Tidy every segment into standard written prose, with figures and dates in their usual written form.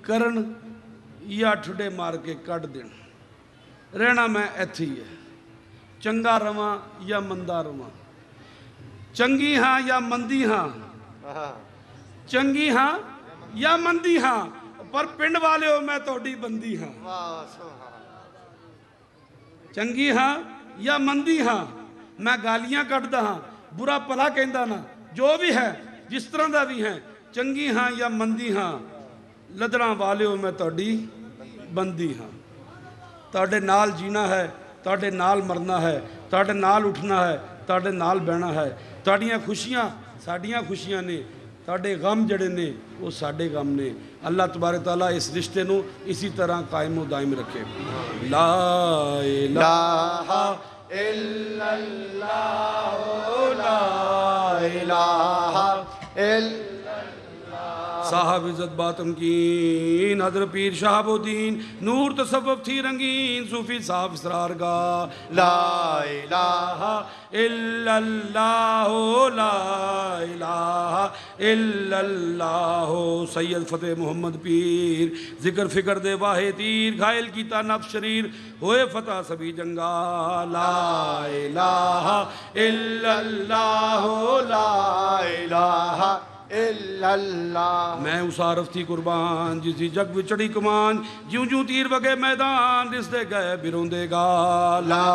کرن یا ٹھڈے مار کے کٹ دین، رہنا میں ایتھے ہی ہے، چنگا رواں یا مندا رواں، چنگی ہاں یا مندی ہاں، چنگی ہاں یا مندی ہاں، پر پنڈ والے ہو میں توڑی بندی ہاں، چنگی ہاں یا مندی ہاں، میں گالیاں کٹدا ہاں، برا پلا کہندا نا، جو بھی ہے جس طرح دا بھی ہے، چنگی ہاں یا مندی ہاں، لدڑاں والے ہو میں توڑی بندی ہاں، تاڑے نال جینا ہے، تاڑے نال مرنا ہے، تاڑے نال اٹھنا ہے، تاڑے نال بہنا ہے، تاڑیاں خوشیاں ساڑیاں خوشیاں نے، تاڑے غم جڑے نے وہ ساڑے غم نے۔ اللہ تبارک تعالیٰ اس رشتے نو اسی طرح قائم و دائم رکھے۔ لا الہ الا اللہ لا الہ الا صاحب عزت باطن کین حضرت پیر شہاب الدین نور تصوف تھی رنگین صوفی صاحب اسرار گاہ لا الہ الا اللہ لا الہ الا اللہ سید فتح محمد پیر ذکر فکر دے واہے تیر گھائل کیتا نفس شریر ہوئے فتح سبھی جنگا لا الہ الا اللہ لا الہ الا اللہ میں اسارف تھی قربان جسی جگ بھی چڑی کمان جیوں جیوں تیر وگے میدان رس دے گئے بیرون دے گا لا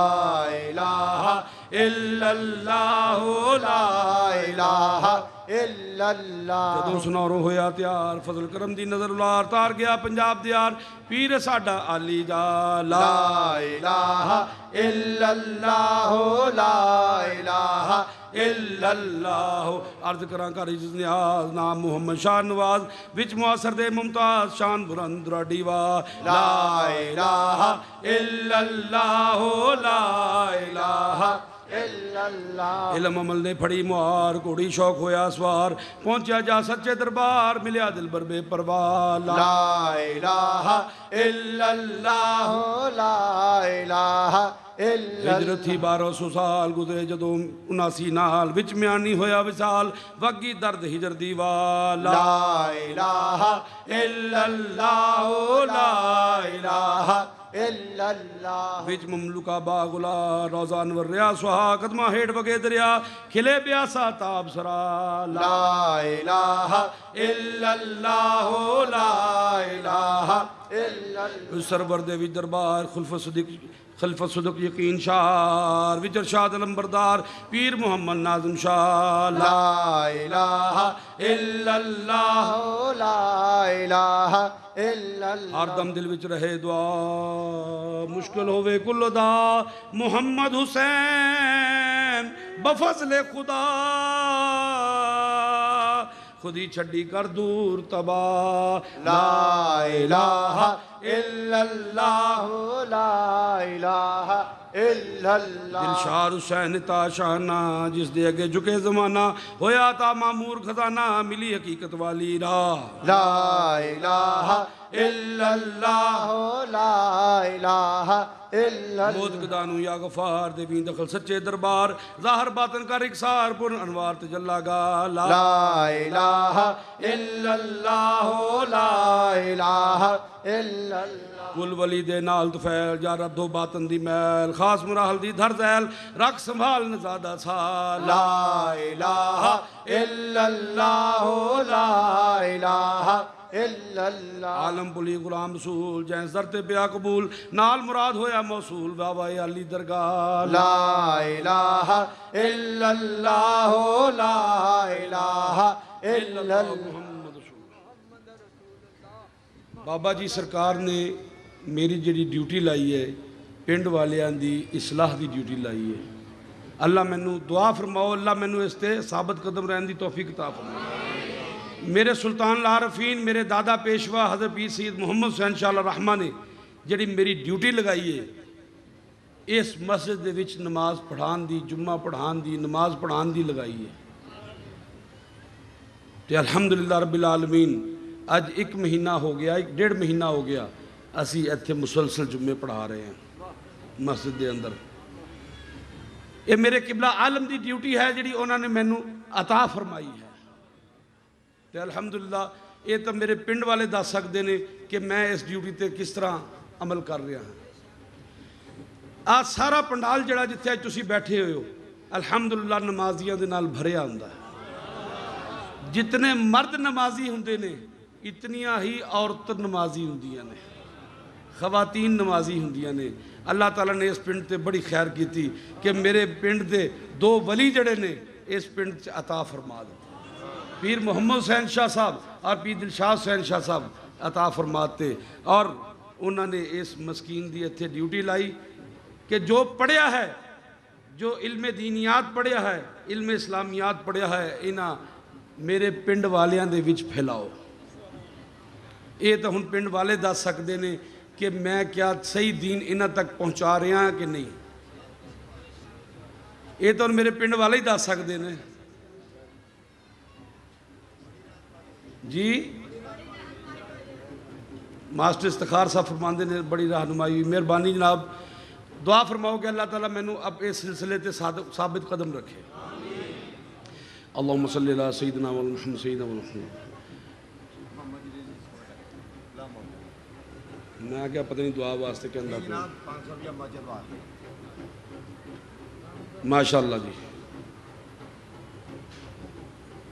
الہ الا اللہ لا الہ الا اللہ جدوں سنوروں ہویا تیار فضل کرم دی نظر الار تار گیا پنجاب دیار پیر ساڈا علی دا لا الہ الا اللہ لا الہ الا اللہ عرض کراں کر عزت نیاز نام محمد شاہ نواز وچ معاصر دے ممتاز شان بلند راڈیوا لا الہ الا اللہ لا الہ الا اللہ علم عمل نے پھڑی مہار کوڑی شوق ہویا سوار پہنچیا جا سچے دربار ملیا دل بر بے پرواہ لا الہ الا اللہ لا الہ ہجرت تھی 1200 سال گزرے جدوں 79 نال وچ میانی ہویا وصال وگی درد ہجر دیوال لا الہ الا اللہ لا الہ الا اللہ وچ مملکہ باغلا روزہ انور ریا سہا قدمہ ہیٹ وگے دریا کھلے بیاسا تاب سرا لا الہ الا اللہ لا الہ الا اللہ سرور دے وچ دربار خلف صدق یقین شار وچ ارشاد علمبردار پیر محمد ناظم شاہ لا الہ الا اللہ لا الہ الا اللہ ہر دم دل وچ رہے دعا مشکل ہوئے کل دا محمد حسین بفضل خدا خودی چھڑی کر دور تباہ لا الہ الا اللہ لا الہ الا اللہ دلشار حسین تا شانہ جس دے اگے جھکے زمانہ ہویا تا معمور خزانہ ملی حقیقت والی راہ لا الہ الا اللہ لا الہ الا اللہ موت گدانو یا غفار دے بین دخل سچے دربار ظاہر باطن کر اکسار پر انوار تجلا گا لا الہ الا اللہ لا الہ الا اللہ کل ولی دے نال تفیل جا رب دو باطن دی میل خاص مراحل دی دھر زیل رکھ سنبھال نزادہ سال لا الہ الا اللہ لا الہ الا اللہ عالم بلی غلام رسول جہاں زرت بیا قبول نال مراد ہویا موصول بابا علی درگاہ لا الہ الا اللہ لا الہ الا اللہ بابا جی سرکار نے میری جڑی ڈیوٹی لائی ہے پنڈ والیاں دی اصلاح دی ڈیوٹی لائی ہے اللہ مینوں دعا فرماؤ اللہ مینوں اس تے ثابت قدم رہن دی توفیق عطا فرماؤ میرے سلطان العارفین میرے دادا پیشوا حضرت پیر سید محمد حسین شاہ اللہ رحمہ نے جڑی میری ڈیوٹی لگائی ہے اس مسجد دے وچ نماز پڑھان دی جمعہ پڑھان دی نماز پڑھان دی لگائی ہے تے الحمدللہ رب العالمین آج 1 مہینہ ہو گیا 1.5 مہینہ ہو گیا اسی ایتھے مسلسل جمعے پڑھا رہے ہیں مسجد دے اندر یہ میرے قبلہ عالم دی ڈیوٹی ہے جڑی انہوں نے مینوں عطا فرمائی ہے تے الحمدللہ ਇਹ ਤਾਂ ਮੇਰੇ ਪਿੰਡ ਵਾਲੇ ਦੱਸ ਸਕਦੇ ਨੇ ਕਿ ਮੈਂ ਇਸ ਡਿਊਟੀ ਤੇ ਕਿਸ ਤਰ੍ਹਾਂ ਅਮਲ ਕਰ ਰਿਹਾ ਹਾਂ। ਆ ਸਾਰਾ ਪੰਡਾਲ ਜਿਹੜਾ ਜਿੱਥੇ ਅੱਜ ਤੁਸੀਂ ਬੈਠੇ ਹੋਏ ਹੋ, ਅਲਹਮਦੁਲਿਲਾ ਨਮਾਜ਼ੀਆਂ ਦੇ ਨਾਲ ਭਰਿਆ ਹੁੰਦਾ ਹੈ। ਜਿਤਨੇ ਮਰਦ ਨਮਾਜ਼ੀ ਹੁੰਦੇ ਨੇ ਇਤਨੀਆਂ ਹੀ ਔਰਤ ਨਮਾਜ਼ੀ ਹੁੰਦੀਆਂ ਨੇ, ਖਵਾਤੀਨ ਨਮਾਜ਼ੀ ਹੁੰਦੀਆਂ ਨੇ। اللہ تعالیٰ نے اس پنڈ تے بڑی خیر کی تھی کہ میرے پنڈ دے دو ولی جڑے نے اس پنڈ چ عطا فرما دے، پیر محمد حسین شاہ صاحب اور پیر دلشاد حسین شاہ صاحب عطا فرماتے، اور انہوں نے اس مسکین دی اتھے ڈیوٹی لائی کہ جو پڑھیا ہے، جو علم دینیات پڑھیا ہے، علم اسلامیات پڑھیا ہے، انہاں میرے پنڈ والیاں دے وچ پھیلاؤ۔ یہ تو ہن پنڈ والے دس سکتے نے کہ میں کیا صحیح دین انہاں تک پہنچا رہا ہاں کہ نہیں، یہ تو میرے پنڈ والے ہی دس سکتے نے۔ جی ماسٹر استخار صاحب فرماندے نے بڑی رہنمائی ہوئی، مہربانی جناب دعا فرماؤ کہ اللہ تعالیٰ میں اب اس سلسلے تے ثابت قدم رکھے۔ اللہم صلی اللہ سیدنا محمد سیدنا محمد۔ میں کیا پتہ نہیں دعا واسطے کے اندر ماشاءاللہ جی۔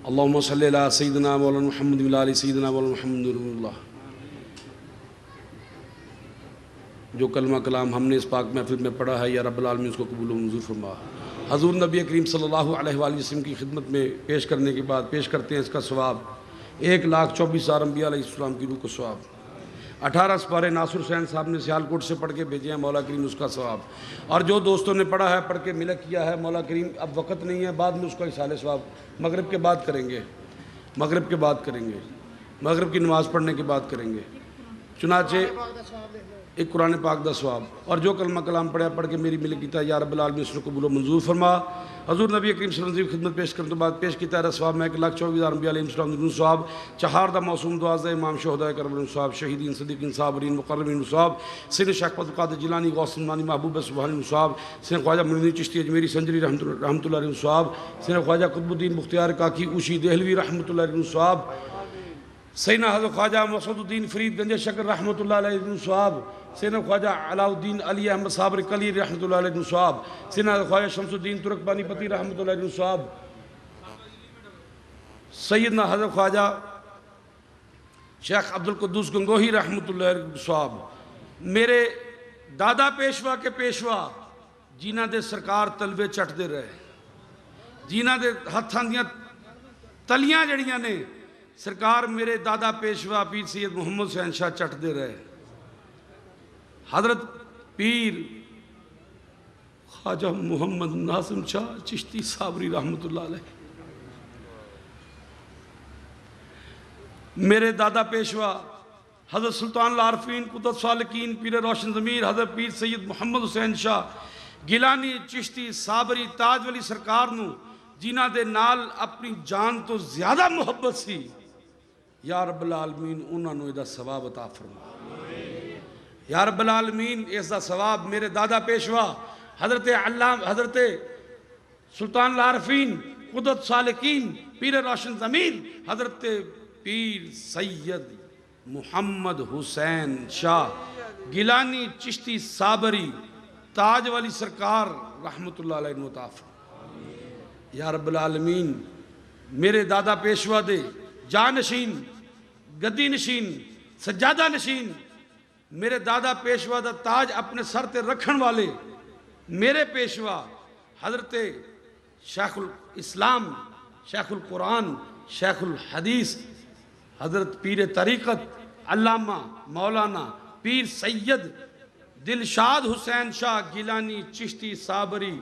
اللہم صلی اللہ سیدنا مولانا محمد وعلی آل سیدنا مولانا محمد رسول اللہ۔ جو کلمہ کلام ہم نے اس پاک محفل میں پڑھا ہے یا رب العالمین اس کو قبول و منظور فرما۔ حضور نبی کریم صلی اللہ علیہ وآلہ وسلم کی خدمت میں پیش کرنے کے بعد پیش کرتے ہیں اس کا ثواب 1,24,000 انبیاء علیہ السلام کی روح کو ثواب۔ 18 سپارے ناصر حسین صاحب نے سیالکوٹ سے پڑھ کے بھیجے ہیں، مولا کریم اس کا ثواب۔ اور جو دوستوں نے پڑھا ہے پڑھ کے ملک کیا ہے، مولا کریم اب وقت نہیں ہے، بعد میں اس کا اصال ثواب مغرب کے بعد کریں گے، مغرب کے بعد کریں گے، مغرب کی نماز پڑھنے کے بعد کریں گے۔ چنانچہ ایک قرآن پاک دا ثواب، اور جو کلمہ کلام پڑھ کے میری ملک کیتا ہے یا رب العالمین اس کو قبول و منظور فرما۔ حضور نبی کریم صلی اللہ علیہ وسلم کی خدمت پیش کرنے کے بعد پیش کیتا ہے ثواب میں 1,24,000 انبیاء علیہ السلام نے ثواب، 4 دا معصوم دوازدہ امام شہداء کربلا ثواب، شہیدین صدیقین صابرین مقربین ثواب، سید شیخ عبد القادر جیلانی غوث المانی محبوب سبحانی ثواب، سید خواجہ معین الدین چشتی اجمیری سنجری رحمۃ اللہ علیہ ثواب، سید خواجہ قطب الدین مختار کاکی اوشی دہلوی رحمۃ اللہ علیہ ثواب، سیدنا حضرت خواجہ مسعود الدین فرید گنج شکر رحمۃ اللہ علیہ ثواب، سیدنا خواجہ علاء الدین علی احمد صابر کلی رحمۃ اللہ علیہ ثواب، سیدنا خواجہ شمس الدین ترک بانی پتی رحمۃ اللہ علیہ ثواب، سیدنا حضرت خواجہ شیخ عبد القدوس گنگوہی رحمۃ اللہ علیہ ثواب۔ میرے دادا پیشوا کے پیشوا جنہاں دے سرکار تلوے چٹ دے رہے، جنہاں دے ہتھاں دیاں تلیاں جڑیاں نے سرکار میرے دادا پیشوا پیر سید محمد حسین شاہ چٹ دے رہے، حضرت پیر خواجہ محمد ناظم شاہ چشتی صابری رحمۃ اللہ علیہ، میرے دادا پیشوا حضرت سلطان العارفین قدس سالکین پیر روشن ضمیر حضرت پیر سید محمد حسین شاہ گیلانی چشتی صابری تاج ولی سرکار نو جنہاں دے نال اپنی جان تو زیادہ محبت سی، یا رب العالمین انہاں نو دا ثواب عطا فرما۔ یا رب العالمین اس دا ثواب میرے دادا پیشوا حضرت سلطان العارفین قدس سالکین پیر روشن ضمیر حضرت پیر سید محمد حسین شاہ گیلانی چشتی صابری تاج والی سرکار رحمت اللہ علیہ متعاف۔ یا رب العالمین میرے دادا پیشوا دے جانشین گدی نشین سجادہ نشین میرے دادا پیشوا دا تاج اپنے سر تے رکھن والے میرے پیشوا حضرت شیخ الاسلام شیخ القرآن شیخ الحدیث حضرت پیر طریقت علامہ مولانا پیر سید دلشاد حسین شاہ گیلانی چشتی صابری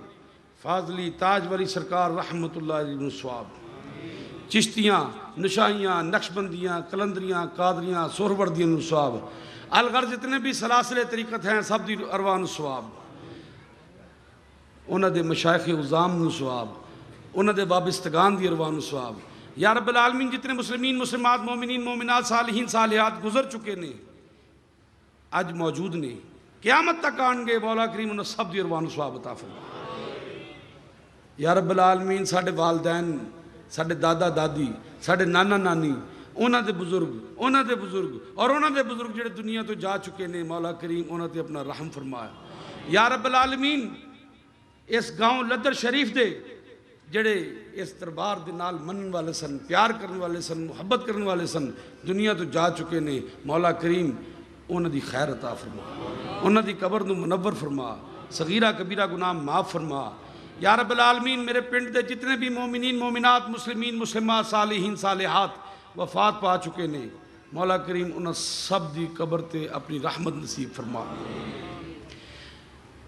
فاضلی تاج ولی سرکار رحمت اللہ علیہ ثواب۔ چشتیاں نشائیاں نقشبندیاں کلندریاں قادریاں سہروردیاں ثواب، الغرض جتنے بھی سلاسل طریقت ہیں سب دی ارواح ثواب، انہاں دے مشائخ عظام ثواب، انہاں دے وابستگان دی ارواح ثواب۔ یا رب العالمین جتنے مسلمین مسلمات مومنین مومنات صالحین صالحات گزر چکے نے آج موجود نے قیامت تک آن گے، مولا کریم انہاں سب دی ارواح ثواب عطا فرما۔ یا رب العالمین ساڑھے والدین ساڑھے دادا دادی ساڑھے نانا نانی ਉਹਨਾਂ ਦੇ ਬਜ਼ੁਰਗ ਔਰ ਉਹਨਾਂ ਦੇ ਬਜ਼ੁਰਗ ਜਿਹੜੇ ਦੁਨੀਆ ਤੋਂ ਜਾ ਚੁੱਕੇ ਨੇ, ਮੌਲਾ ਕਰੀਮ ਉਹਨਾਂ ਤੇ ਆਪਣਾ ਰਹਿਮ ਫਰਮਾਇਆ। یا رب العالمین اس گاؤں لدر شریف دے جڑے اس دربار دے نال منن والے سن، پیار کرنے والے سن، محبت کرنے والے سن، دنیا تو جا چکے نے، مولا کریم انہاں دی خیر عطا فرما، انہاں دی قبر نو منور فرما، صغیرہ کبیرہ گناہ معاف فرما۔ یا رب العالمین میرے پنڈ دے جتنے بھی مومنین مومنات مسلمین مسلمات صالحین صالحات وفات پا چکے نے، مولا کریم انہاں سب دی قبر تے اپنی رحمت نصیب فرما۔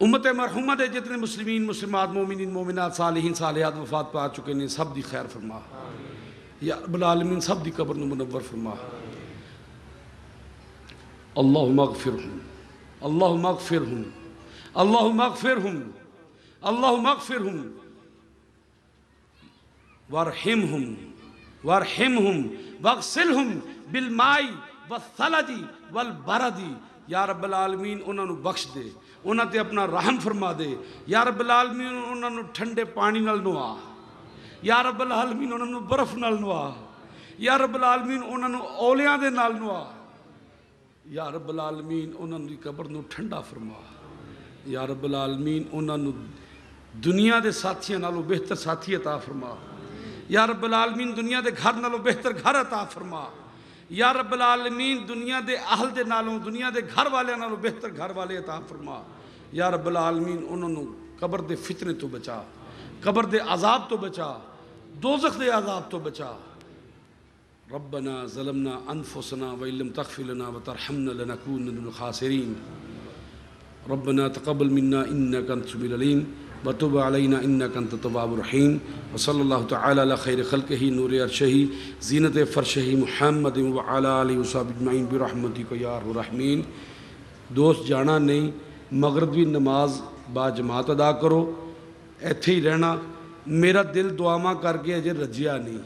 امت مرحومہ دے جتنے مسلمین مسلمات مومنین مومنات صالحین صالحات وفات پا چکے نے، سب دی خیر فرما۔ یا رب العالمین سب دی قبر نو منور فرما۔ اللہم اغفرہم، اللہم اغفرہم، اللہم اغفرہم، اللہم اغفرہم وارحمہم وارحمہم واغسلہم بالماء والثلج والبرد۔ یا رب العالمین انہاں نو بخش دے، انہاں تے اپنا رحم فرما دے۔ یا رب العالمین انہاں نو ٹھنڈے پانی نال نوا، یا رب العالمین انہاں نو برف نال نوا، یا رب العالمین انہاں نو اولیاں دے نال نوا، یا رب العالمین انہاں دی قبر نو ٹھنڈا فرما۔ یا رب العالمین انہاں نو دنیا دے ساتھیاں نالوں بہتر ساتھی عطا فرما۔ یا رب العالمین دنیا دے گھر نالوں بہتر گھر عطا فرما۔ یا رب العالمین دنیا دے اہل دے نالوں، دنیا دے گھر والے نالوں بہتر گھر والے عطا فرما۔ یا رب العالمین انہوں نے قبر دے فتنے تو بچا، قبر دے عذاب تو بچا، دوزخ دے عذاب تو بچا۔ ربنا ظلمنا انفسنا وإن لم تغفر لنا وترحمنا لنكونن من الخاسرين۔ ربنا تقبل منا إنك أنت السميع العليم وتب علينا إنك أنت التواب الرحيم۔ وصلى الله تعالى على خير خلقه نور عرشه زینت فرشه محمد وعلى آله وصحبه اجمعین برحمتک یا ارحم الراحمین۔ دوست جانا نہیں، مغربی نماز با جماعت ادا کرو، ایتھے ہی رہنا۔ میرا دل دعاواں کر کے اجے رجیا نہیں،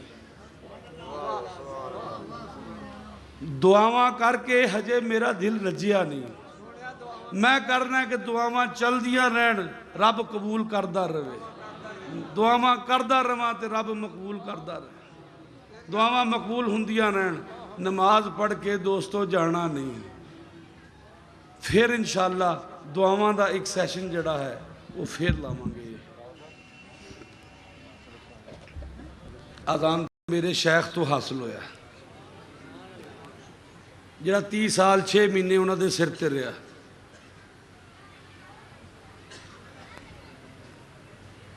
دعاواں کر کے ہجے میرا دل رجیا نہیں۔ میں کرنا ہے کہ دعاواں چل دیا رہن، رب قبول کردہ رہے، دعاواں کردہ رہاں تے رب مقبول کردہ رہے، دعاواں مقبول ہندیاں رہن، نماز پڑھ کے دوستو جانا نہیں۔ پھر انشاءاللہ دعاواں دا ایک سیشن جڑا ہے وہ پھر لاؤں گے۔ اذان میرے شیخ تو حاصل ہویا جڑا 30 سال 6 مہینے انہوں دے سر تے رہا،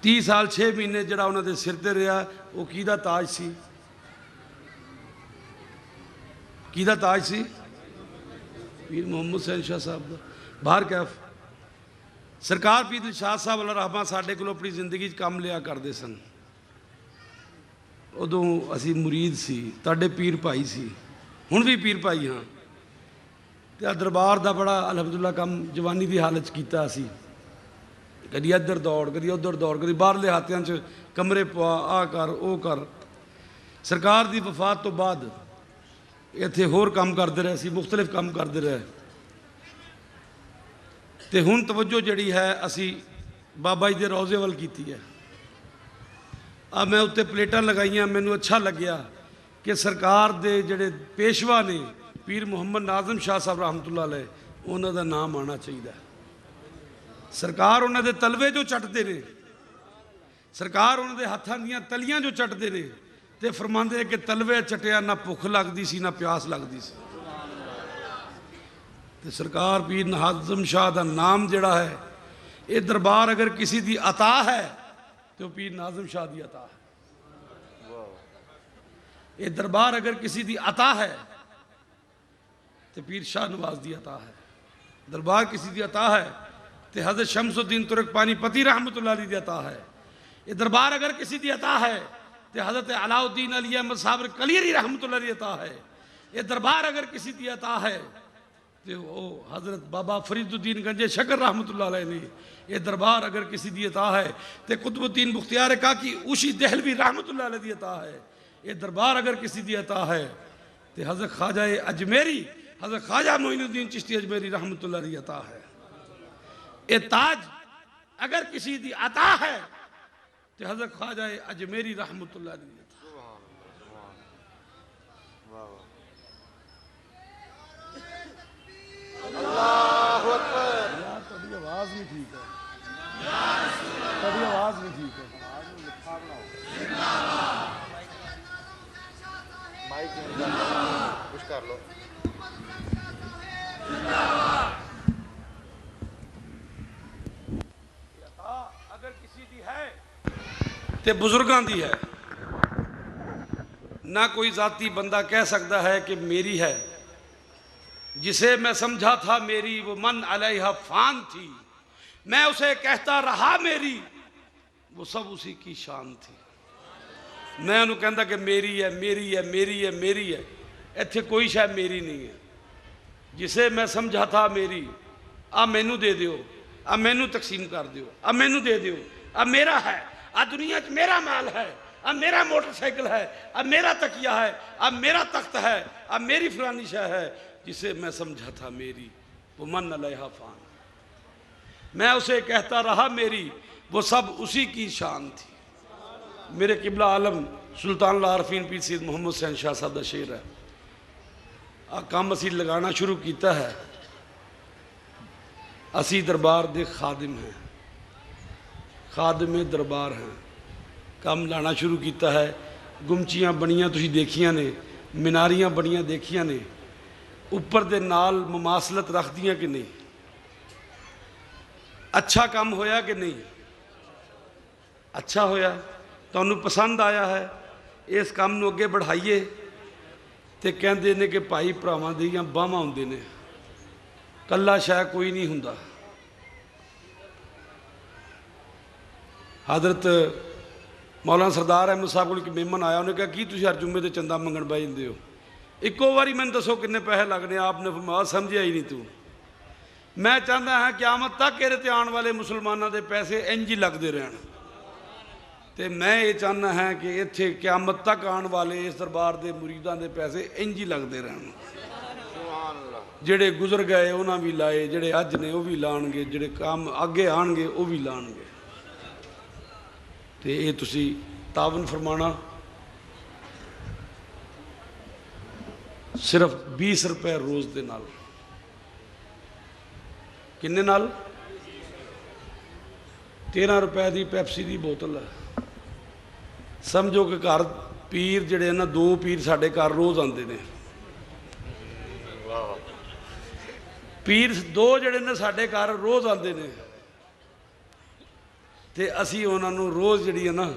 30 سال 6 مہینے جڑا انہوں دے سر تے رہا، وہ کیدہ تاج سی؟ کیدہ تاج سی؟ پیر محمد حسین شاہ صاحب دا۔ باہر کیف سرکار پیر شاہ صاحب اللہ رحمہ ساڑھے کو اپنی زندگی کام لیا کر دے سن، ادوں اسی مرید سی، تاڑے پیر پائی سی، ہن بھی پیر پائی ہاں۔ دربار دا بڑا الحمدللہ کام جوانی دی حالت کیتا سی، کدی ادھر دوڑ کدی ادھر دوڑ کدی باہر لے ہاتھیاں چ کمرے پوا آ کر او کر۔ سرکار دی وفات تو بعد ایتھے ہور کام کردے رہے سی، مختلف کام کردے رہے تے ہن توجہ جڑی ہے اسی بابا جی دے روزے وال کیتی ہے۔ اب میں اتے پلیٹاں لگائیاں، مینوں اچھا لگیا کہ سرکار دے جڑے پیشوا نے پیر محمد ناظم شاہ صاحب رحمت اللہ علیہ، انہوں دا نام آنا چاہیے۔ سرکار انہوں دے تلوے جو چٹتے نے، سرکار انہوں دے ہاتھاں دیاں تلیاں جو چٹتے نے تے فرماندے ہیں کہ تلوے چٹیا نہ بھوک لگدی سی نہ پیاس لگدی سی۔ تے سرکار پیر ناظم شاہ دا نام جڑا ہے، یہ دربار اگر کسی دی عطا ہے تو پیر ناظم شاہ دی عطا ہے۔ یہ دربار اگر کسی دی عطا ہے تو پیر شاہ نواز دی عطا ہے۔ دربار کسی دی عطا ہے تو حضرت شمس الدین ترک پانی پتی رحمت اللہ علیہ دی عطا ہے۔ یہ دربار اگر کسی دی عطا ہے تو حضرت علاء الدین علی احمد صابر کلیری رحمت اللہ علیہ عطا ہے۔ یہ دربار اگر کسی دی عطا ہے تو وہ حضرت بابا فرید الدین گنج شکر رحمت اللہ علیہ نے۔ یہ دربار اگر کسی دی عطا ہے تو قطب الدین بختیار کاکی اوشی دہلوی رحمت اللہ علیہ دی عطا ہے۔ یہ دربار اگر کسی دی عطا ہے تو حضرت خواجہ اجمیری حضرت خواجہ معین الدین چشتی اجمیری رحمت اللہ علیہ عطا ہے۔ یہ تاج اگر کسی دی عطا ہے تو حضرت خواجہ اجمیری رحمت اللہ علیہ عطا ہے۔ اللہ اکبر. یار تھوڑی آواز نہیں ٹھیک ہے, تھوڑی آواز نہیں ٹھیک ہے. مائک چینج کر لو, کچھ کر لو. اگر کسی دی ہے تے بزرگاں دی ہے. نہ کوئی ذاتی بندہ کہہ سکتا ہے کہ میری ہے. جسے میں سمجھا تھا میری وہ من علیہ فان تھی, میں اسے کہتا رہا میری, وہ سب اسی کی شان تھی. میں انہوں کہتا کہ میری ہے میری ہے میری ہے میری ہے, ایتھے کوئی شاید میری نہیں ہے. جسے میں سمجھا تھا میری, اب مینو دے دیو, اب مینو تقسیم کر دیو, اب مینو دے دیو, اب میرا ہے, اب دنیا چ میرا مال ہے, اب میرا موٹر سائیکل ہے, اب میرا تکیہ ہے, اب میرا تخت ہے, اب میری فلانی شے ہے. جسے میں سمجھا تھا میری وہ من علیہ فان, میں اسے کہتا رہا میری, وہ سب اسی کی شان تھی. میرے قبلہ عالم سلطان العارفین پیر سید محمد حسین شاہ صاحب دا شعر ہے. کام اسی لگانا شروع کیتا ہے, اسی دربار دے خادم ہیں, خادم دربار ہیں. کام لانا شروع کیتا ہے, گمچیاں بنیاں تسی دیکھیاں نے, مناریاں بنیاں دیکھیاں نے, اوپر دے نال مماثلت رکھ دیاں کہ نہیں؟ اچھا کام ہویا کہ نہیں؟ اچھا ہویا, تو انہوں پسند آیا ہے. اس کام نو اگے بڑھائیے تے کہندے نے کہ بھائی پراواں دیاں باہواں ہوندے نے, کلا شاہ کوئی نہیں ہوندا. حضرت مولانا سردار احمد صاحب کو ایک مہمان آیا, انہوں نے کہا کی تسی ہر جمعے تے چندہ منگن بہ جاندے ہو؟ ایکو واری میں دسو کنے پیسے لگنے؟ آپ نے فرمایا سمجھیا ہی نہیں تو. میں چاہتا ہاں قیامت تک میرے تے آن والے مسلمانوں دے پیسے انج ہی لگتے رہن. تے میں یہ چاہنا ہے کہ اتھے قیامت تک آن والے اس دربار دے مریداں دے پیسے انج ہی لگتے رہن. جڑے گزر گئے انہاں بھی لائے, جڑے اج نے وہ بھی لان گے, جڑے کام اگے آن گے وہ بھی لان گے. تے یہ تسی تعاون فرمانا. صرف 20 روپے روز دے نال. کنے نال؟ 13 روپے دی پیپسی دی بوتل ہے. سمجھو کہ گھر پیر جڑے نا, 2 پیر ساڈے گھر روز آندے نے. پیر 2 جڑے نے ساڈے گھر روز آندے نے, تے اسی انہاں نوں روز جڑی ہے نا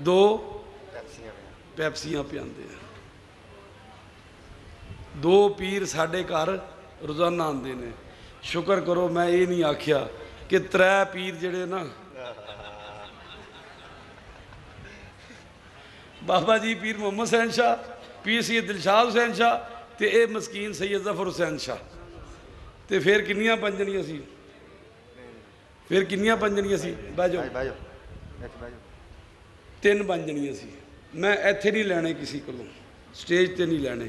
2 پیپسیاں پیاندے ہیں. 2 پیر ساڈے گھر روزانہ آندے نے. شکر کرو میں یہ نہیں آکھیا کہ 3 پیر جڑے نا, بابا جی پیر محمد حسین شاہ, پیر سید دلشاد حسین شاہ, تے اے مسکین سید ظفر حسین شاہ, تے پھر کنیاں بن جانیاں سی؟ پھر کنیاں بن جانیاں سی؟ بہ جاؤ, 3 بن جانیاں سی. میں ایتھے نہیں لینے کسی کولوں, سٹیج تے نہیں لینے,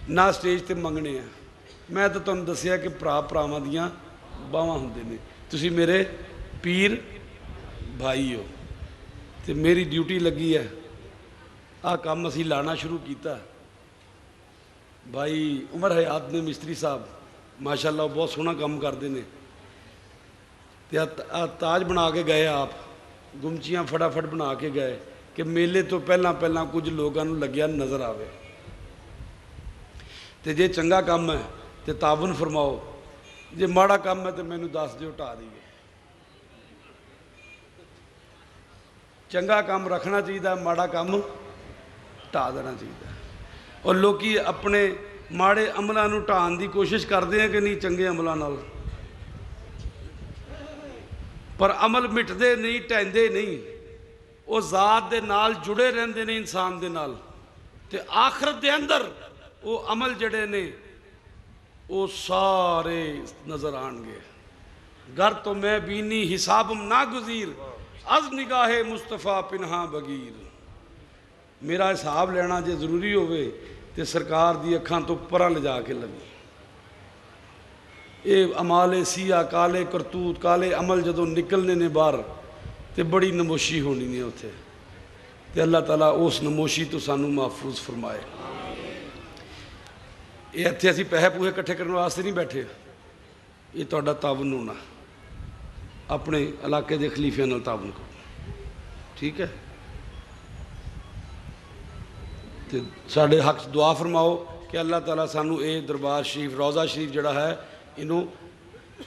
نہ سٹیج تے منگنے ہیں. میں تو تمہیں دسیا کہ پراواں دیاں باہواں ہوندے نے. تسی میرے پیر بھائی ہو, تے میری ڈیوٹی لگی ہے. کام اسی لانا شروع کیتا. بھائی عمر حیات نے مستری صاحب ماشاءاللہ بہت سونا کام کرتے ہیں. تاج بنا کے گئے, آپ گمچیاں فٹافٹ بنا کے گئے کہ میلے تو پہلا کچھ لوگوں لگیا نظر آوے. تے جے چنگا کام ہے تے تعاون فرماؤ, جے ماڑا کام ہے تو مینوں دس دیو, ٹا دیئے. چنگا کام رکھنا چاہیے, ماڑا کام ٹا دینا چاہیے. اور لوکی اپنے ماڑے عملوں نوں ٹھان دی کوشش کرتے ہیں کہ نہیں چنگے عملوں نال, پر عمل مٹتے نہیں, ٹہندے نہیں. وہ ذات دے نال جڑے رہندے نے انسان دے نال, تے آخرت دے اندر وہ عمل جڑے نے وہ سارے نظر آن گے. گر تو میں بینی حسابم ناگزیر, از نگاہ مصطفیٰ پنہاں بگیر. میرا حساب لینا جے ضروری ہوئے تے سرکار دی اکھاں تو پرا لے جا کے لگی. اے عمال سیاہ کالے کرتوت کالے عمل جدوں نکلنے نے باہر تے بڑی نموشی ہونی نے اتھے. تے اللہ تعالیٰ اس نموشی تو سانو محفوظ فرمائے. ਇਹ ਇੱਥੇ ਅਸੀਂ ਪੈਸੇ ਪੂਹੇ ਇਕੱਠੇ ਕਰਨ ਵਾਸਤੇ ਨਹੀਂ ਬੈਠੇ, ਇਹ ਤੁਹਾਡਾ ਤਾਵਨ ਹੋਣਾ, ਆਪਣੇ ਇਲਾਕੇ ਦੇ ਖਲੀਫਿਆਂ ਨਾਲ ਤਾਵਨ ਕਰੋ, ਠੀਕ ਹੈ। ਤੇ ਸਾਡੇ ਹੱਕ 'ਚ ਦੁਆ ਫਰਮਾਓ ਕਿ ਅੱਲਾਹ ਤਾਲਾ ਸਾਨੂੰ ਇਹ ਦਰਬਾਰ ਸ਼ਰੀਫ, ਰੌਜ਼ਾ ਸ਼ਰੀਫ ਜਿਹੜਾ ਹੈ, ਇਹਨੂੰ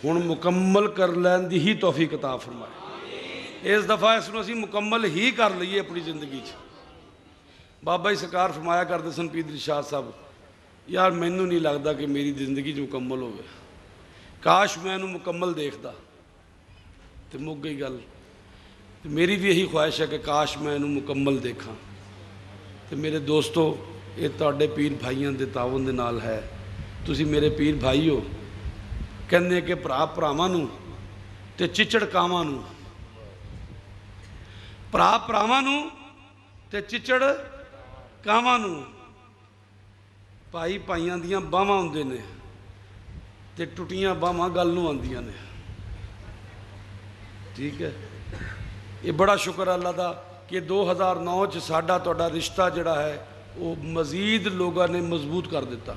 ਹੁਣ ਮੁਕੰਮਲ ਕਰ ਲੈਣ ਦੀ ਹੀ ਤੌਫੀਕ ਅਤਾ ਫਰਮਾਏ। ਇਸ ਦਫਾ ਇਸ ਨੂੰ ਅਸੀਂ ਮੁਕੰਮਲ ਹੀ ਕਰ ਲਈਏ ਆਪਣੀ ਜ਼ਿੰਦਗੀ 'ਚ। ਬਾਬਾ ਜੀ ਸਰਕਾਰ ਫਰਮਾਇਆ ਕਰਦੇ ਸਨ, ਪੀਰ ਇਰਸ਼ਾਦ ਸਾਹਿਬ, ਯਾਰ ਮੈਨੂੰ ਨਹੀਂ ਲੱਗਦਾ ਕਿ ਮੇਰੀ ਜ਼ਿੰਦਗੀ 'ਚ ਮੁਕੰਮਲ ਹੋਵੇ, ਕਾਸ਼ ਮੈਂ ਇਹਨੂੰ ਮੁਕੰਮਲ ਦੇਖਦਾ। ਤੇ ਮੁੱਕ ਗਈ ਗੱਲ। ਤੇ ਮੇਰੀ ਵੀ ਇਹੀ ਖੁਆਇਸ਼ ਹੈ ਕਿ ਕਾਸ਼ ਮੈਂ ਇਹਨੂੰ ਮੁਕੰਮਲ ਦੇਖਾਂ। ਤੇ ਮੇਰੇ ਦੋਸਤੋ, ਇਹ ਤੁਹਾਡੇ ਪੀਰ ਭਾਈਆਂ ਦੇ ਤਾਵਨ ਦੇ ਨਾਲ ਹੈ। ਤੁਸੀਂ ਮੇਰੇ ਪੀਰ ਭਾਈ ਹੋ। ਕਹਿੰਦੇ ਕਿ ਭਰਾ ਭਰਾਵਾਂ ਨੂੰ ਤੇ ਚਿੱਚੜ ਕਾਵਾਂ ਨੂੰ, ਭਰਾ ਭਰਾਵਾਂ ਨੂੰ ਤੇ ਚਿੱਚੜ ਕਾਵਾਂ ਨੂੰ, ਭਾਈ ਭਾਈਆਂ ਦੀਆਂ ਬਾਹਾਂ ਹੁੰਦੇ ਨੇ ਤੇ ਟੁੱਟੀਆਂ ਬਾਹਾਂ ਗੱਲ ਨੂੰ ਆਉਂਦੀਆਂ ਨੇ, ਠੀਕ ਹੈ। ਇਹ ਬੜਾ ਸ਼ੁਕਰ ਅੱਲਾ ਦਾ ਕਿ 2009 'ਚ ਸਾਡਾ ਤੁਹਾਡਾ ਰਿਸ਼ਤਾ ਜਿਹੜਾ ਹੈ ਉਹ ਮਜ਼ੀਦ ਲੋਕਾਂ ਨੇ ਮਜ਼ਬੂਤ ਕਰ ਦਿੱਤਾ,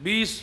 20,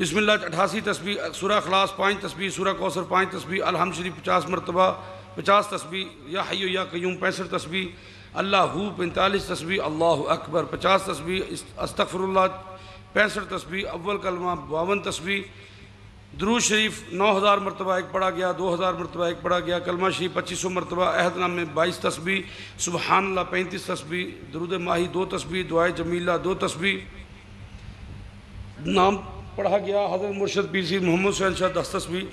بسم اللہ 88 تسبیح، سورہ اخلاص 5 تسبیح، سورہ کوثر 5 تسبیح، الحمد شریف 50 مرتبہ 50 تسبیح، یا حی یا قیوم 65 تسبیح، اللہ 45 تسبیح، اللہ اکبر 50 تسبیح، استغفر اللہ 65 تسبیح، اول کلمہ 52 تسبیح، درود شریف 9000 مرتبہ ایک پڑھا گیا، 2000 مرتبہ ایک پڑھا گیا، کلمہ شریف 2500 مرتبہ، عہد نامہ 22 تسبیح، سبحان اللہ 35 تسبیح، درود ماہی 2 تسبیح، دعائے جمیلہ 2 تسبیح، نام پڑھا گیا حضرت مرشد پیر سید محمد حسین شاہ 10 تسبیح،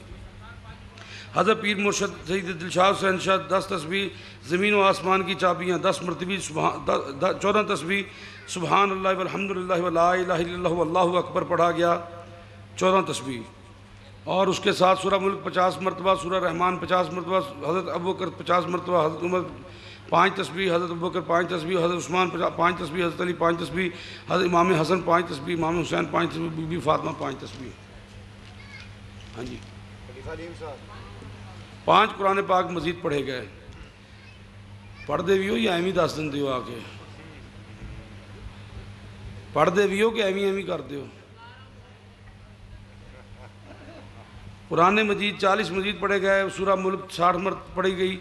حضرت پیر مرشد سید دلشاد حسین شاہ 10 تسبیح، زمین و آسمان کی چابیاں 10 مرتبہ 14 تسبیح، سبحان اللہ والحمدللہ ولا الہ الا اللہ واللہ اکبر پڑھا گیا 14 تسبیح، اور اس کے ساتھ سورہ ملک 50 مرتبہ، سورہ رحمان 50 مرتبہ، حضرت ابوبکر 50 مرتبہ، حضرت عمر 5 تسبیح، حضرت ابوبکر 5 تسبیح، حضرت عثمان 5 تسبیح، حضرت علی 5 تسبیح، حضرت امام حسن 5 تسبیح، امام حسین 5 تسبیح، بی بی فاطمہ 5 تسبیح۔ ہاں جی، خلیفہ علیم صاحب 5 قرآن پاک مزید پڑھے گئے، پڑھ دے بھی ہو یا ایویں دس دن دیو آ کے، پڑھ دے بھی ہو کہ ایویں کر دیو۔ قرآن مجید 40 مزید پڑھے گئے، سورہ ملک 60 مرتبہ پڑھی گئی،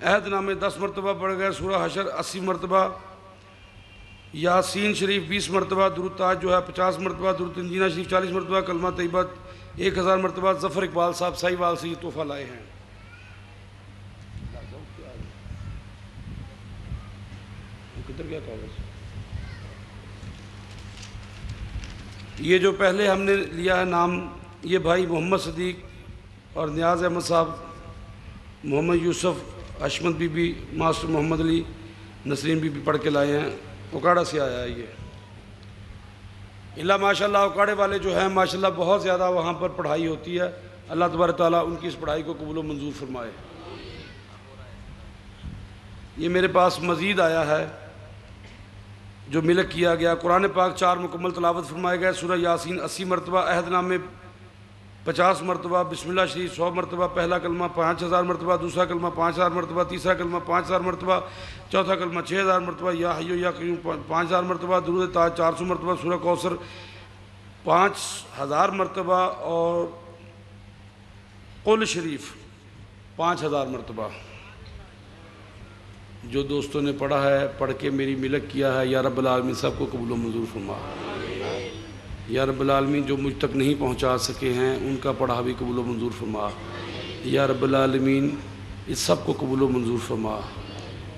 عہد نامے 10 مرتبہ پڑھ گئے، سورہ حشر 80 مرتبہ، یاسین شریف 20 مرتبہ، درود تاج جو ہے 50 مرتبہ، درود تنجینہ شریف 40 مرتبہ، کلمہ طیبہ 1000 مرتبہ۔ ظفر اقبال صاحب سائی وال سے یہ تحفہ لائے ہیں۔ کدھر گیا کاغذ؟ یہ جو پہلے ہم نے لیا ہے نام، یہ بھائی محمد صدیق اور نیاز احمد صاحب، Mohammad Yusuf, Ashmat Bibi, master Mohammad Ali, Nasreen Bibi پڑھ کے لائے ہیں، اکاڑا سے آیا ہے یہ۔ اللہ ماشاءاللہ اکاڑے والے جو ہیں ماشاءاللہ بہت زیادہ وہاں پر پڑھائی ہوتی ہے، اللہ تبارک تعالیٰ ان کی اس پڑھائی کو قبول و منظور فرمائے۔ یہ میرے پاس مزید آیا ہے جو ملک کیا گیا، قرآن پاک 4 مکمل تلاوت فرمائے گئے، سورہ یاسین 80 مرتبہ، عہد نامے 50 مرتبہ، بسم اللہ شریف 100 مرتبہ، پہلا کلمہ 5000 مرتبہ، دوسرا کلمہ 5000 مرتبہ، تیسرا کلمہ 5000 مرتبہ، چوتھا کلمہ 6000 مرتبہ، یا حی یا قیوم 5000 مرتبہ، درود تاج 400 مرتبہ، سورہ کوثر 5000 مرتبہ، اور قل شریف 5000 مرتبہ۔ جو دوستوں نے پڑھا ہے، پڑھ کے میری ملک کیا ہے، یا رب العالمین سب کو قبول و منظور فرما۔ یا رب العالمین جو مجھ تک نہیں پہنچا سکے ہیں ان کا پڑھا بھی قبول و منظور فرما۔ یا رب العالمین اس سب کو قبول و منظور فرما۔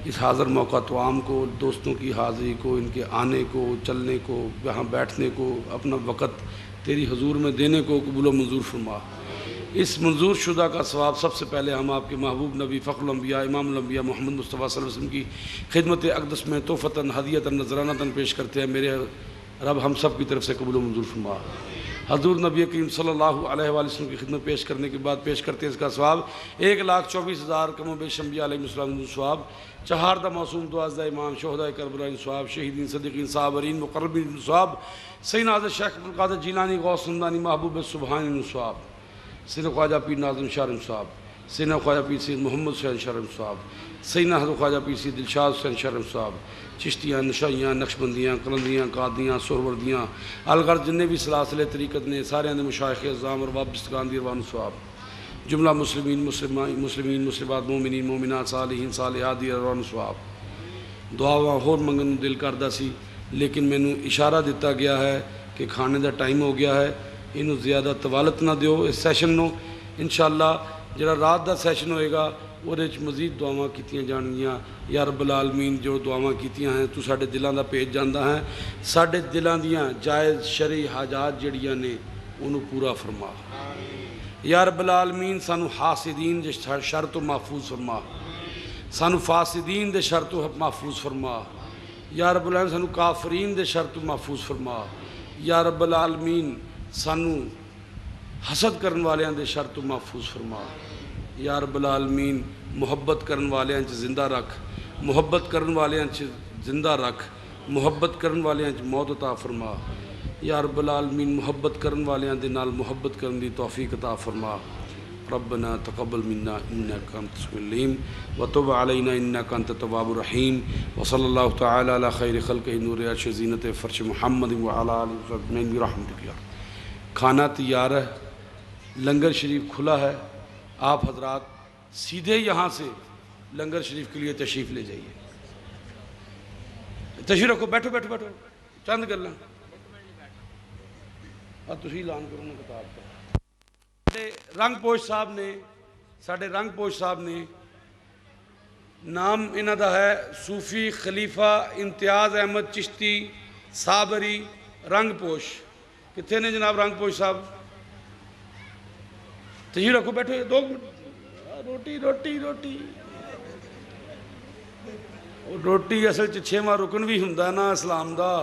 اس حاضر موقع توام کو، دوستوں کی حاضری کو، ان کے آنے کو، چلنے کو، یہاں بیٹھنے کو، اپنا وقت تیری حضور میں دینے کو قبول و منظور فرما۔ اس منظور شدہ کا ثواب سب سے پہلے ہم آپ کے محبوب نبی فخر الانبیاء امام الانبیاء محمد مصطفیٰ صلی اللہ علیہ وسلم کی خدمت اقدس میں تحفتاً ہدیتاً نذرانتاً پیش کرتے ہیں۔ میرے رب ہم سب کی طرف سے قبول و منظور فرما۔ حضور نبی کریم صلی اللہ علیہ وآلہ وسلم کی خدمت پیش کرنے کے بعد پیش کرتے ہیں اس کا ثواب 1,24,000 کم و بیش انبیاء علیہ السلام ثواب، چہاردہ معصوم 12 امام شہداء کربلا ثواب، شہیدین صدیقین صابرین مقربین ثواب، سیدنا حضرت شیخ عبدالقادر جیلانی غوث سمدانی محبوب سبحانی ثواب، سیدنا خواجہ پیر ناظم شارم صاحب، سیدنا خواجہ پیر سید محمد حسین شارم صاحب، سیدنا حضرت خواجہ پیر سید دلشاد حسین شارم صاحب، چشتیاں، نشائیاں، نقشبندیاں، قلندیاں، قادیاں، سہروردیاں، الغرض جننے بھی سلاسل طریقت نے، سارے اندر مشائخ اعظام اور وابستگان دیروان صحاب، جملہ مسلمین مسلمات، مومنین مومنات، صالحین صالحات دیروان صحاب۔ دعاواں ہور منگن دل کردہ سی، لیکن میں نے اشارہ دیتا گیا ہے کہ کھانے دا ٹائم ہو گیا ہے، انہوں زیادہ طوالت نہ دیو اس سیشن نو۔ انشاءاللہ جڑا رات دا سیشن ہوئے گا وہ مزید دعاواں کیتیاں جانگیاں۔ یا رب العالمین جو دعاواں کیتیاں ہیں تو ساڑھے دلان دا پیج جاندہ ہیں، ساڑھے دلان دیاں جائز شرعی حاجات جڑیاں نے انہوں پورا فرما۔ یا رب العالمین سانو حاسدین دے شر تو محفوظ فرما، سانو فاسدین دے شر تو محفوظ فرما۔ یا رب العالمین سانو کافرین دے شر تو محفوظ فرما۔ یا رب العالمین سانو حسد کرن والیاں دے شر تو محفوظ فرما۔ یا رب العالمین محبت کرن والیاں چ زندہ رکھ، محبت کرن والیاں چ زندہ رکھ، محبت کرن والیاں چ موت عطا فرما۔ یا رب العالمین محبت کرن والیاں دے نال محبت کرن دی توفیق عطا فرما۔ ربنا تقبل منا انک انت السمیع العلیم وتب علینا انک انت التواب الرحیم وصلی اللہ تعالی علی خیر خلقہ نور عرش زینت فرش محمد وعلی آلہ وصحبہ اجمعین برحمتک یا رب۔ کھانا تیار ہے، لنگر شریف کھلا ہے، آپ حضرات سیدھے یہاں سے لنگر شریف کے لیے تشریف لے جائیے. تشریف رکھو، بیٹھو بیٹھو بیٹھو، چند گلاں تسی اعلان کرو نا کتاب کا. ساڈے رنگ پوش صاحب نے نام انہاں دا ہے صوفی خلیفہ امتیاز احمد چشتی صابری رنگ پوش. کتنے نے جناب رنگ پوش صاحب؟ تشریف رکھو، بیٹھو. 2 منٹ. روٹی اصل 6واں رکن بھی ہوندا نا اسلام دا.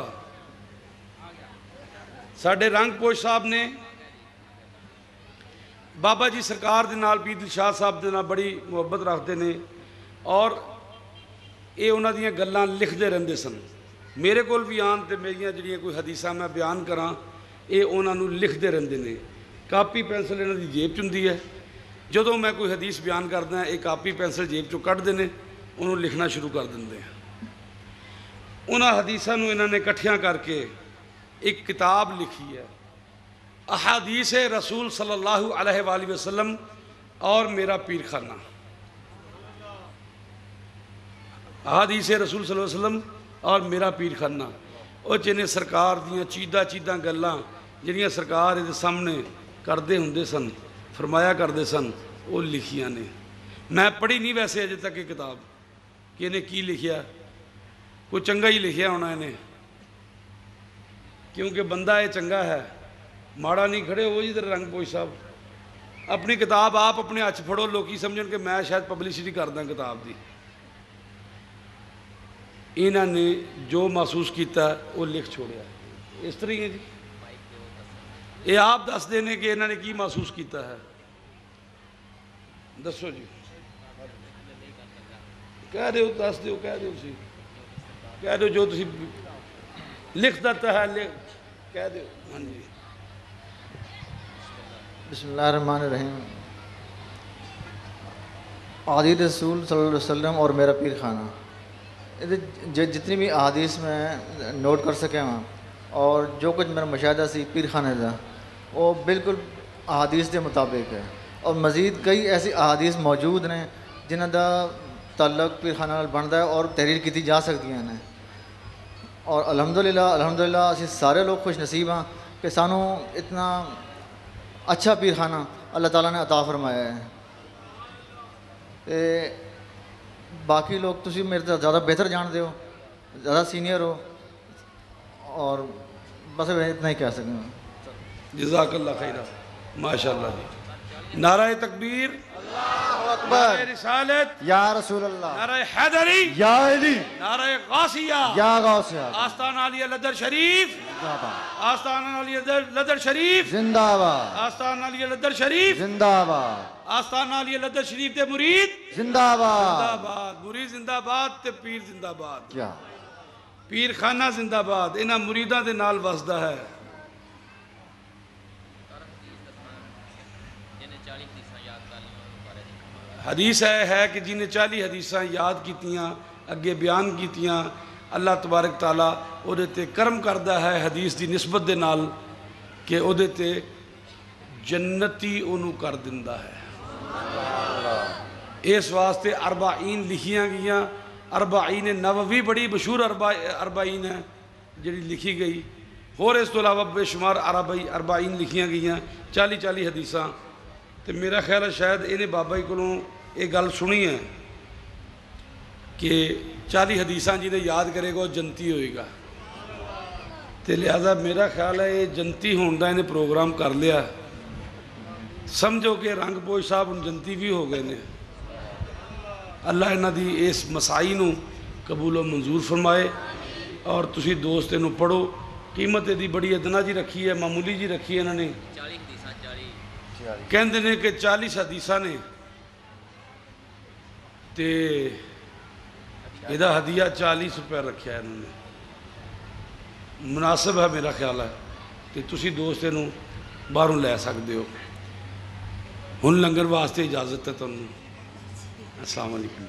ساڈے رنگ پوش صاحب نے بابا جی سرکار دے نال پیر دلشاد صاحب دے نال بڑی محبت رکھتے ہیں اور یہ انہاں دیاں گلاں لکھتے رہندے سن. میرے کول بھی آن تے میریاں جڑیاں کوئی حدیثاں میں بیان کراں یہ انہاں نوں لکھتے رہندے نے. کاپی پینسل انہاں دی جیب چ ہوندی ہے. جدوں میں کوئی حدیث بیان کردا ہاں یہ کاپی پینسل جیب چوں کڈ دینے انہوں لکھنا شروع کر دیں. انہاں حدیثاں نوں انہاں نے اکٹھیاں کر کے ایک کتاب لکھی ہے، احادیث رسول صلی اللہ علیہ وآلہ وسلم اور میرا پیر خانہ. احادیث رسول صلی اللہ علیہ وسلم اور میرا پیر خانہ. وہ چنے سرکار دیاں چیداں گلاں جنہاں سرکار دے سامنے کردے ہوندے سن، فرمایا کردے سن، وہ لکھیاں نے. میں پڑھی نہیں ویسے اجے تک یہ کتاب کہ انہیں کی لکھیا. کوئی چنگا ہی لکھیا ہونا انہیں، کیونکہ بندہ یہ چنگا ہے. ماڑا نہیں کھڑے ہو جی در رنگ پوش صاحب. اپنی کتاب آپ اپنے ہاتھ پھڑو، لوکی سمجھن کہ میں شاید پبلشری کردا کتاب دی. انہاں نے جو محسوس کیتا ہے وہ لکھ چھوڑیا. اس طرح ہے جی. یہ آپ دس دینے کہ انہاں نے کی محسوس کیتا ہے. دسو جی. کہہ دیو، دس دیو، کہہ دیو سی، کہہ دیو جو تسی لکھ دیتا ہے کہہ دیو. ہاں جی. بسم اللہ الرحمن الرحیم. احادیث رسول صلی اللہ علیہ وسلم اور میرا پیر خانہ، جتنی بھی احادیث میں نوٹ کر سکے ہاں اور جو کچھ میرا مشاہدہ سی پیر خانے دا وہ بالکل احادیث کے مطابق ہے. اور مزید کئی ایسی احادیث موجود ہیں جنہاں دا تعلق پیر خانہ نال بنتا ہے اور تحریر کی جا سکتی ہیں. اور الحمدللہ اسی سارے لوگ خوش نصیب ہاں کہ سانوں اتنا اچھا پیر خانہ اللہ تعالیٰ نے عطا فرمایا ہے. باقی لوگ تسی میرے سے زیادہ بہتر جانتے ہو، زیادہ سینئر ہو، اور بس میں اتنا ہی کہہ سکوں. جزاک اللہ خیرہ. ماشاءاللہ جی. نعرہ تکبیر، اللہ اکبر، نعرہ رسالت یا رسول اللہ، نعرہ حیدری، یا علی، نعرہ غوثیہ، یا غوثیہ، آستانہ علی لدر شریف، زندہ باد، آستانہ علی لدر شریف، زندہ باد، آستانہ علی لدر شریف، زندہ باد، آستانہ علی لدر شریف دے مرید زندہ زندہ باد، باد. مرید زندہ باد تے پیر زندہ باد. کیا پیر خانہ زندہ باد. انہاں مریداں دے نال وسدا ہے. حدیث ہے کہ جنہیں 40 حدیثاں یاد کیتیاں اگے بیان کیتیاں اللہ تبارک تعالیٰ او دے تے کرم کردہ ہے حدیث دی نسبت دے نال کہ او دے تے جنتی انہوں کر دندہ ہے. اس واسطے 40 لکھیاں گئیاں. 40 نووی بڑی مشہور 40 ہے جڑی لکھی گئی. اور اس تو علاوہ بے شمار 40 لکھیاں گئیاں 40 حدیثاں. تو میرا خیال ہے شاید انہیں بابا جی کو یہ گل سنی ہے کہ 40 حدیثاں جنہیں یاد کرے گا وہ جنتی ہوئے گا. تو لہذا میرا خیال ہے یہ جنتی ہوندہ انہیں پروگرام کر لیا. سمجھو کہ رنگ پوش صاحب ان جنتی بھی ہو گئے نے. اللہ انہاں دی اس مسائی نو قبول و منظور فرمائے. اور تسی دوست انہوں پڑھو. قیمت دی بڑی ادنا جی رکھی ہے، معمولی جی رکھی ہے. انہوں نے کہندے نے کہ 40 حدیثاں نے تے ایدہ ہدیہ 40 روپے رکھیا ہے. انہوں نے مناسب ہے میرا خیال ہے کہ تسی دوست انہوں باہروں لے سکتے ہو. ہن لنگر واسطے اجازت ہے تنہوں. السلام علیکم.